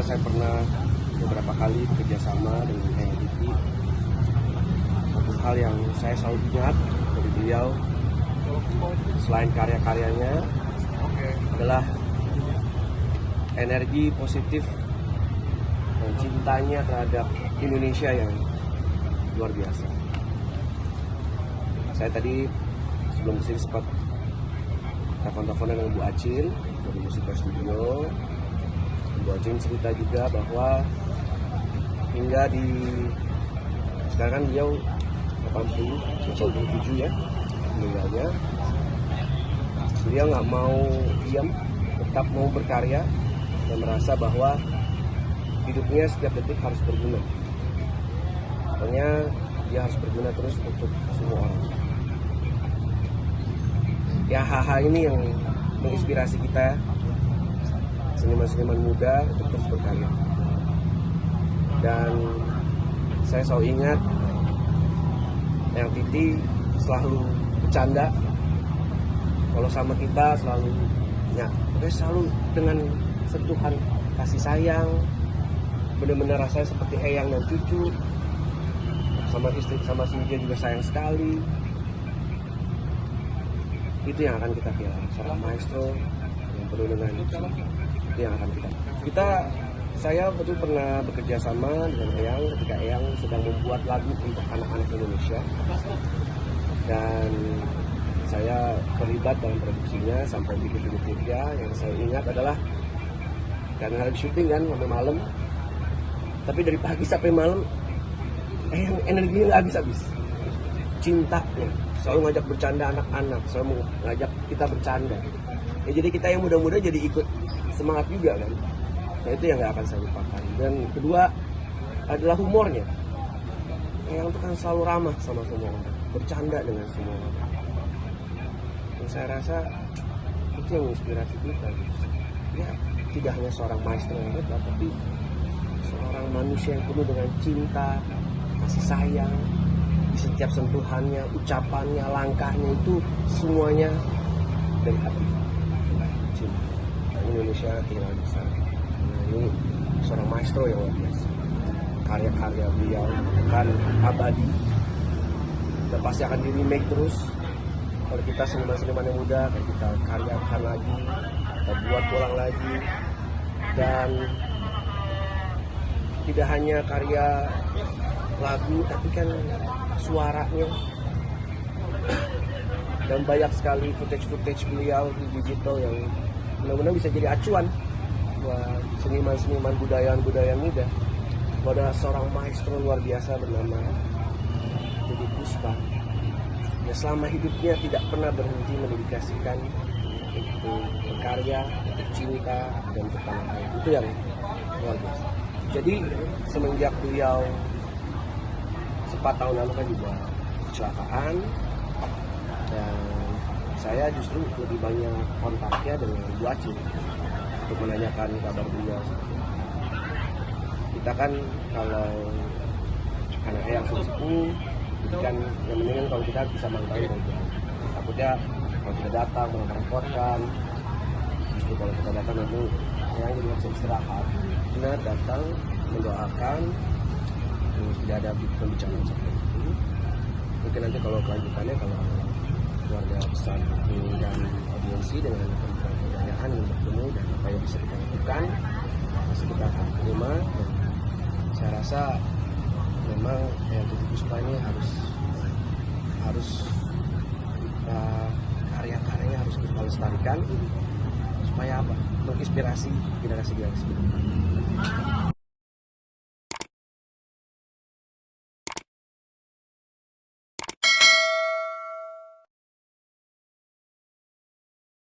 saya pernah beberapa kali bekerja sama dengan Eyang Titi. Satu hal yang saya selalu ingat dari beliau, selain karya-karyanya, adalah energi positif dan cintanya terhadap Indonesia yang luar biasa. Saya tadi sebelum kesini sempat telepon-teleponan dengan Bu Acin dari Musika Studio. Bu Acin cerita juga bahwa hingga di sekarang beliau 87 ya meninggalnya, beliau nggak mau diam, tetap mau berkarya dan merasa bahwa hidupnya setiap detik harus berguna. Pokoknya dia harus berguna terus untuk semua orang. Ya, hal-hal ini yang menginspirasi kita seniman-seniman muda untuk terus berkarya. Dan saya selalu ingat Eyang Titi selalu bercanda. Kalau sama kita selalu selalu dengan sentuhan kasih sayang, benar-benar rasanya seperti eyang dan cucu. Sama istri, sama dia juga sayang sekali. Itu yang akan kita pilih, seorang maestro yang penuh dengan cinta. Itu yang akan saya betul pernah bekerja sama dengan Eyang ketika Eyang sedang membuat lagu untuk anak-anak Indonesia, dan saya terlibat dalam produksinya sampai bikin video klipnya. Yang saya ingat adalah karena lagi syuting kan sampai malam, tapi dari pagi sampai malam Eyang energinya nggak habis-habis, cintanya selalu ngajak bercanda anak-anak, selalu ngajak kita bercanda. Ya, jadi kita yang muda-muda jadi ikut semangat juga kan. Nah, itu yang nggak akan saya lupakan. Dan kedua adalah humornya. Eyang itu kan selalu ramah sama semua orang, bercanda dengan semua orang. Yang saya rasa itu yang menginspirasi kita. Ya, tidak hanya seorang maestro yang hebat, tapi seorang manusia yang penuh dengan cinta, kasih sayang. Di setiap sentuhannya, ucapannya, langkahnya itu semuanya dari hati. Cinta. Indonesia tinggal besar. Nah, ini seorang maestro yang luar biasa. Karya-karya beliau akan abadi dan pasti akan di remake terus. Kalau kita seniman-seniman yang muda, kita karyakan lagi, kita buat ulang lagi. Dan tidak hanya karya lagu, tapi kan suaranya, dan banyak sekali footage beliau di digital yang benar-benar bisa jadi acuan buat seniman-seniman budaya muda. Pada seorang maestro luar biasa bernama Titi Puspa, yang selama hidupnya tidak pernah berhenti mendedikasikan untuk berkarya, untuk cinta, dan untuk tanah air. Itu yang luar biasa. Jadi semenjak beliau 4 tahun lalu kan juga kecelakaan, dan saya justru lebih banyak kontaknya dengan Bu Acin untuk menanyakan kabar beliau. Kita kan kalau anak Eyang sepuh, kan yang penting kalau kita bisa mengetahui dari jauh. Takutnya kalau kita datang merepotkan, justru kalau kita datang nanti Eyang jadi bisa istirahat. Kita datang mendoakan, tidak ada pembicaraan seperti itu. Mungkin nanti kalau kelanjutannya, kalau keluarga besar dan audiensi dengan kebudayaan yang bertemu dan apa yang bisa kita lakukan, pasti kita akan terima. Dan saya rasa memang Titi Puspa ini harus kita karya-karyanya harus kita lestarikan supaya apa? Menginspirasi generasi ke depan.